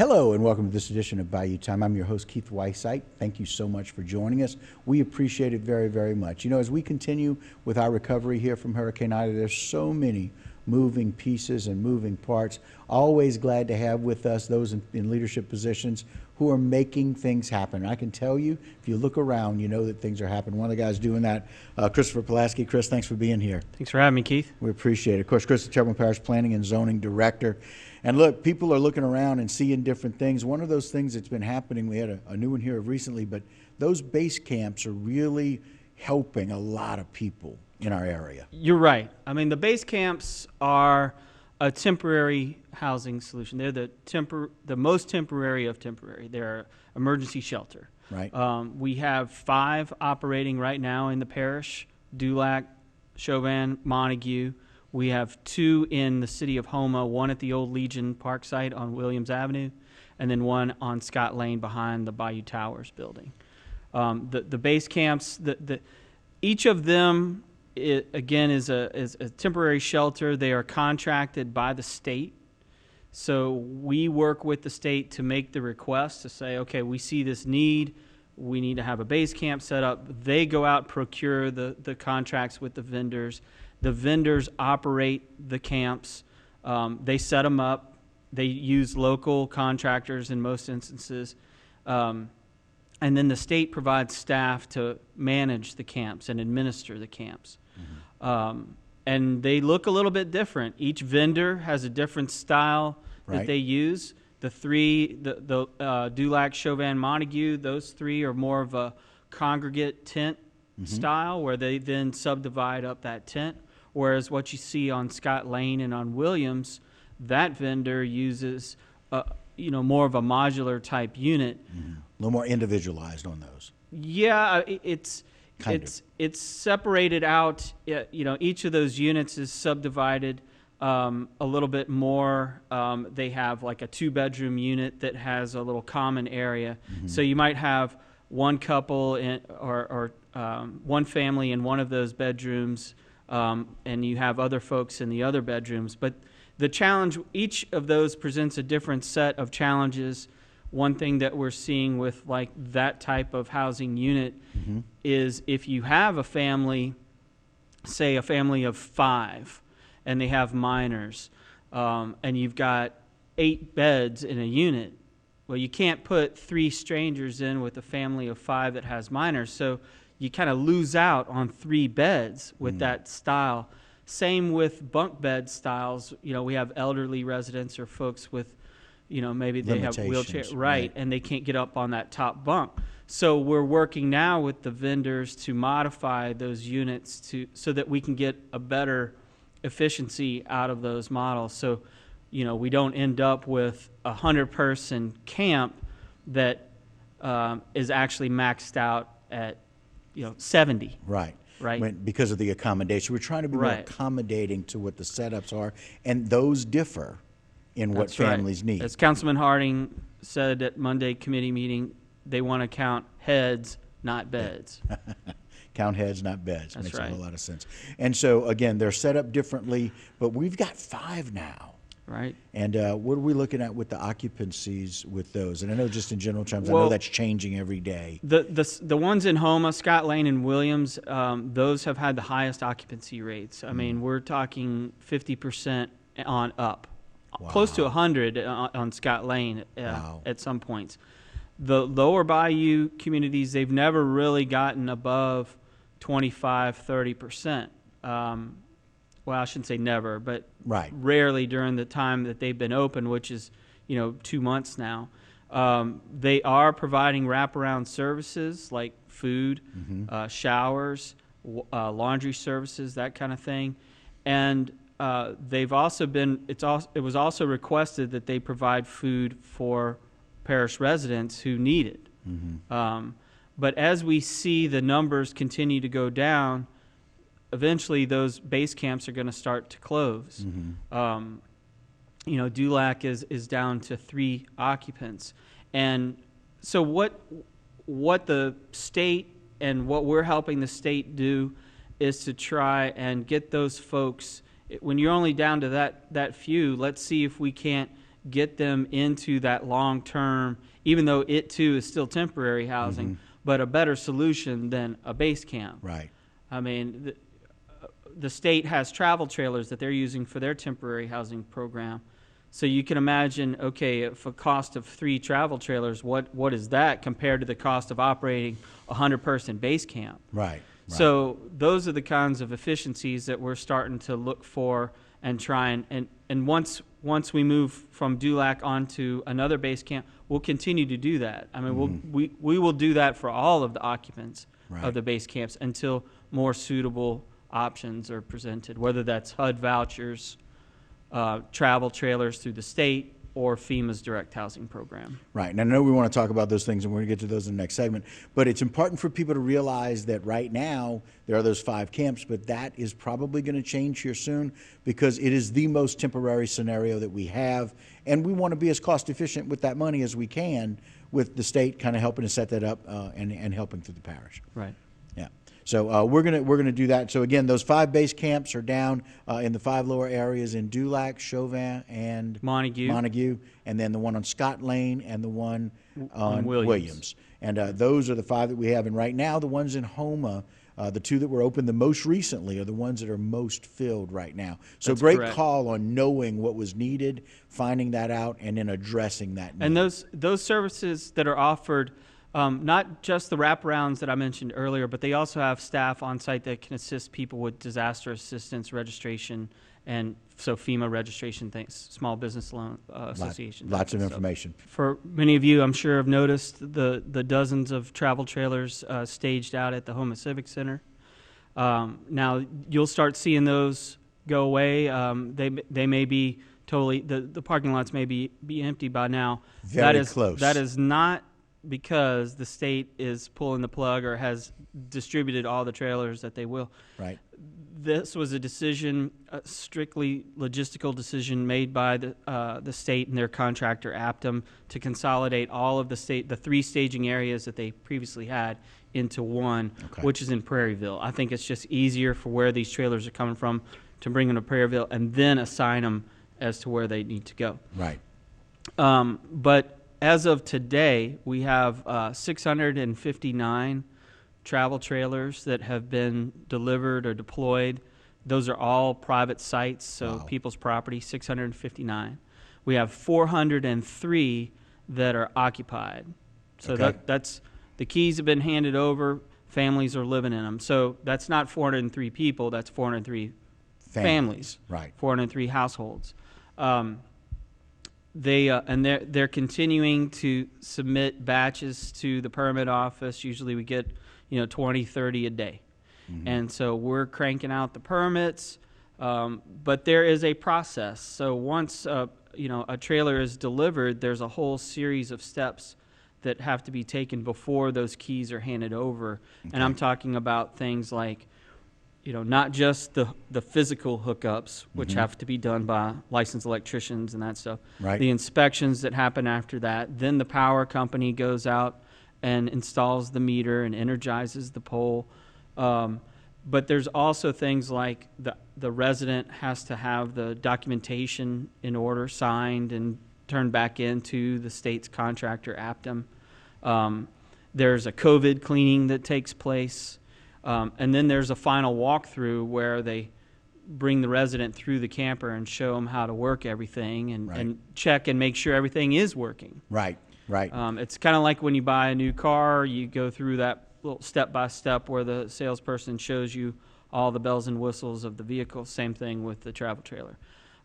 Hello and welcome to this edition of Bayou Time. I'm your host, Keith Weissite. Thank you so much for joining us. We appreciate it very, very much. You know, as we continue with our recovery here from Hurricane Ida, there's so many moving pieces and moving parts. Always glad to have with us those in leadership positions who are making things happen. I can tell you, if you look around, you know that things are happening. One of the guys doing that, Christopher Pulaski. Chris, thanks for being here. Thanks for having me, Keith. We appreciate it. Of course, Chris is the Terrebonne Parish Planning and Zoning Director. And look, people are looking around and seeing different things. One of those things that's been happening, we had a new one here recently, but those base camps are really helping a lot of people in our area. You're right. I mean, the base camps are a temporary housing solution. They're the most temporary of temporary. They're emergency shelter. Right. We have 5 operating right now in the parish: Dulac, Chauvin, Montague. We have 2 in the city of Houma, one at the old Legion Park site on Williams Avenue, and then one on Scott Lane behind the Bayou Towers building. The base camps, each of them, again, is a temporary shelter. They are contracted by the state. So we work with the state to make the request to say, okay, we see this need. We need to have a base camp set up. They go out, procure the contracts with the vendors. The vendors operate the camps. They set them up. They use local contractors in most instances. And then the state provides staff to manage the camps and administer the camps. Mm-hmm. And they look a little bit different. Each vendor has a different style that they use. The Dulac, Chauvin, Montague, those 3 are more of a congregate tent style, where they then subdivide up that tent. Whereas what you see on Scott Lane and on Williams, that vendor uses more of a modular type unit. Mm-hmm. A little more individualized on those. Yeah, it's separated out. Each of those units is subdivided a little bit more. They have like a 2-bedroom unit that has a little common area. Mm-hmm. So you might have one couple or one family in one of those bedrooms, and you have other folks in the other bedrooms. But the challenge, each of those presents a different set of challenges. One thing that we're seeing with like that type of housing unit is if you have a family, say a family of 5, and they have minors, and you've got 8 beds in a unit, well, you can't put 3 strangers in with a family of 5 that has minors. So you kind of lose out on 3 beds with that style. Same with bunk bed styles. We have elderly residents or folks with, maybe they have wheelchair, right, and they can't get up on that top bunk. So we're working now with the vendors to modify those units so that we can get a better efficiency out of those models. So, we don't end up with a 100-person camp that is actually maxed out at 70. Right. Right. Because of the accommodation. We're trying to be more accommodating to what the setups are, and those differ in what families need. As Councilman Harding said at Monday committee meeting, they want to count heads, not beds. Count heads, not beds. That's Makes right. a whole lot of sense. And so, again, they're set up differently, but we've got 5 now. Right. And what are we looking at with the occupancies with those? And I know just in general terms, I know that's changing every day. The ones in Houma, Scott Lane and Williams, those have had the highest occupancy rates. I mean, we're talking 50% on up. Wow. Close to 100 on Scott Lane at some points. The lower Bayou communities, they've never really gotten above 25, 30%. Well, I shouldn't say never, but rarely during the time that they've been open, which is 2 months now. They are providing wraparound services like food, showers, laundry services, that kind of thing, and they've also been. It was also requested that they provide food for parish residents who need it. But as we see the numbers continue to go down, eventually those base camps are going to start to close. Dulac is down to 3 occupants. And so what the state and what we're helping the state do is to try and get those folks, when you're only down to that few, let's see if we can't get them into that long-term, even though it too is still temporary housing, but a better solution than a base camp. Right. I mean, the state has travel trailers that they're using for their temporary housing program. So you can imagine, okay, if a cost of 3 travel trailers, what is that compared to the cost of operating a 100-person base camp? Right. So those are the kinds of efficiencies that we're starting to look for and try and once we move from Dulac onto another base camp, we'll continue to do that. I mean, we will do that for all of the occupants of the base camps until more suitable options are presented, whether that's HUD vouchers, travel trailers through the state, or FEMA's direct housing program. Right. And I know we want to talk about those things, and we're going to get to those in the next segment. But it's important for people to realize that right now there are those 5 camps, but that is probably going to change here soon because it is the most temporary scenario that we have. And we want to be as cost efficient with that money as we can, with the state kind of helping to set that up and helping through the parish. Right. Yeah. So we're gonna do that. So again, those 5 base camps are down in the 5 lower areas in Dulac, Chauvin, and Montague, and then the one on Scott Lane and the one on Williams. And those are the 5 that we have. And right now, the ones in Houma, the 2 that were open the most recently, are the ones that are most filled right now. So That's great correct. call on knowing what was needed, finding that out, and then addressing that need. And those services that are offered. Not just the wraparounds that I mentioned earlier, but they also have staff on site that can assist people with disaster assistance registration, and so FEMA registration things, Small Business Loan Association. Lots of information. For many of you, I'm sure, have noticed the dozens of travel trailers staged out at the Houma Civic Center. Now, you'll start seeing those go away. They may be totally, the parking lots may be empty by now. Very close. That is not because the state is pulling the plug or has distributed all the trailers that they will. Right. This was a decision, a strictly logistical decision made by the state and their contractor Aptum to consolidate all of the 3 staging areas that they previously had into one, which is in Prairieville. I think it's just easier for where these trailers are coming from to bring them to Prairieville and then assign them as to where they need to go. Right. But as of today, we have 659 travel trailers that have been delivered or deployed. Those are all private sites, so people's property, 659. We have 403 that are occupied. So that's the keys have been handed over, families are living in them. So that's not 403 people, that's 403 families. Right. 403 households. They're continuing to submit batches to the permit office. Usually we get 20, 30 a day. And so we're cranking out the permits, but there is a process. So once a trailer is delivered, there's a whole series of steps that have to be taken before those keys are handed over. And I'm talking about things like not just the physical hookups, which have to be done by licensed electricians and that stuff. Right. The inspections that happen after that. Then the power company goes out and installs the meter and energizes the pole. But there's also things like the resident has to have the documentation in order, signed and turned back into the state's contractor, Aptum. There's a COVID cleaning that takes place. And then there's a final walkthrough where they bring the resident through the camper and show them how to work everything and check and make sure everything is working. Right. It's kind of like when you buy a new car, you go through that little step-by-step where the salesperson shows you all the bells and whistles of the vehicle. Same thing with the travel trailer.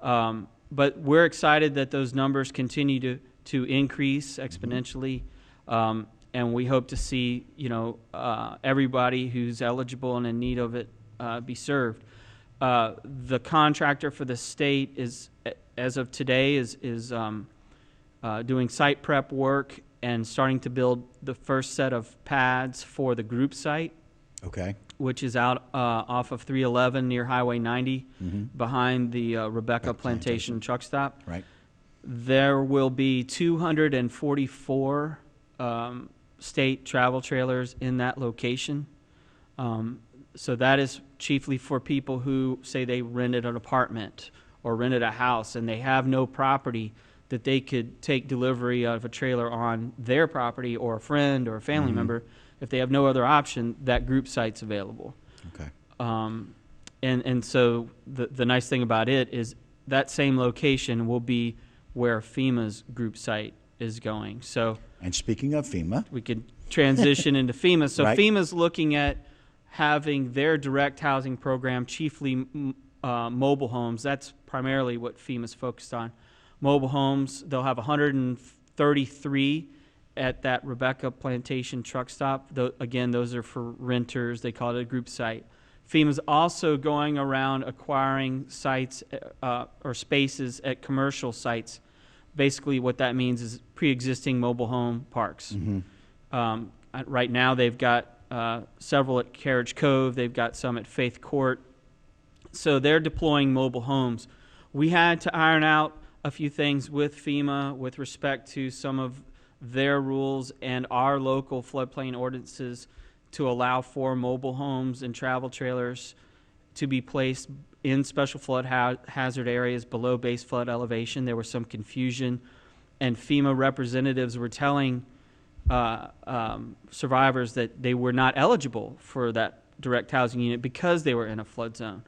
But we're excited that those numbers continue to increase exponentially. And we hope to see, everybody who's eligible and in need of it be served. The contractor for the state is, as of today, is doing site prep work and starting to build the first set of pads for the group site. Okay. Which is out off of 311 near Highway 90, behind the Rebecca Plantation truck stop. Right. There will be 244 state travel trailers in that location. So that is chiefly for people who say they rented an apartment or rented a house and they have no property that they could take delivery of a trailer on their property, or a friend or a family member. If they have no other option, that group site's available. Okay. And so the nice thing about it is that same location will be where FEMA's group site is going. So, And speaking of FEMA, we could transition into FEMA. So Right. FEMA's looking at having their direct housing program, chiefly mobile homes. That's primarily what FEMA's focused on. Mobile homes, they'll have 133 at that Rebecca Plantation truck stop. Again, those are for renters. They call it a group site. FEMA's also going around acquiring sites or spaces at commercial sites. Basically, what that means is pre-existing mobile home parks. Right now, they've got several at Carriage Cove. They've got some at Faith Court. So they're deploying mobile homes. We had to iron out a few things with FEMA with respect to some of their rules and our local floodplain ordinances to allow for mobile homes and travel trailers to be placed in special flood hazard areas below base flood elevation. There was some confusion, and FEMA representatives were telling survivors that they were not eligible for that direct housing unit because they were in a flood zone.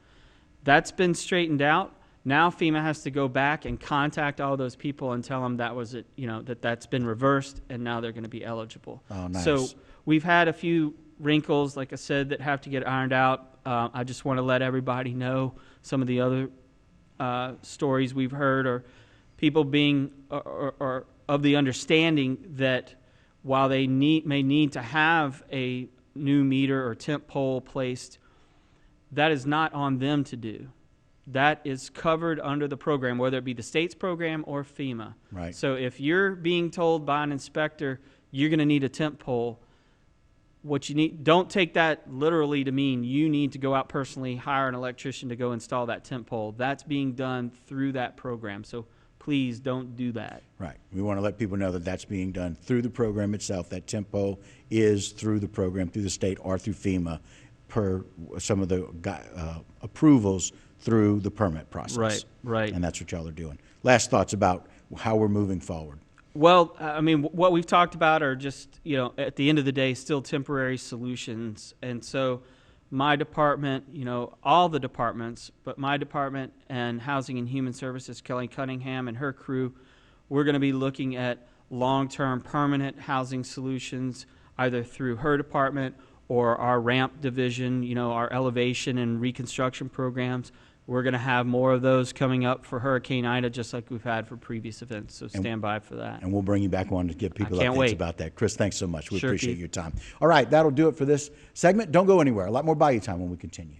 That's been straightened out. Now FEMA has to go back and contact all those people and tell them that was it, that's been reversed, and now they're going to be eligible. Oh, nice. So we've had a few wrinkles, like I said, that have to get ironed out. I just want to let everybody know some of the other stories we've heard, or people being or of the understanding that while they may need to have a new meter or temp pole placed, that is not on them to do. That is covered under the program, whether it be the state's program or FEMA. Right. So if you're being told by an inspector you're going to need a temp pole, what you need, don't take that literally to mean you need to go out personally, hire an electrician to go install that temp pole. That's being done through that program. So please don't do that. Right. We want to let people know that that's being done through the program itself. That tempo is through the program, through the state or through FEMA, per some of the approvals through the permit process. Right, right. And that's what y'all are doing. Last thoughts about how we're moving forward. Well, I mean, what we've talked about are just, at the end of the day, still temporary solutions. And so my department, all the departments, but my department and Housing and Human Services, Kelly Cunningham and her crew, we're going to be looking at long-term permanent housing solutions, either through her department or our ramp division, our elevation and reconstruction programs. We're going to have more of those coming up for Hurricane Ida, just like we've had for previous events. So stand by for that. And we'll bring you back on to give people can't updates wait. about that. Chris, thanks so much. We Sure, appreciate Keith. your time. All right, that'll do it for this segment. Don't go anywhere. A lot more Bayou Time when we continue.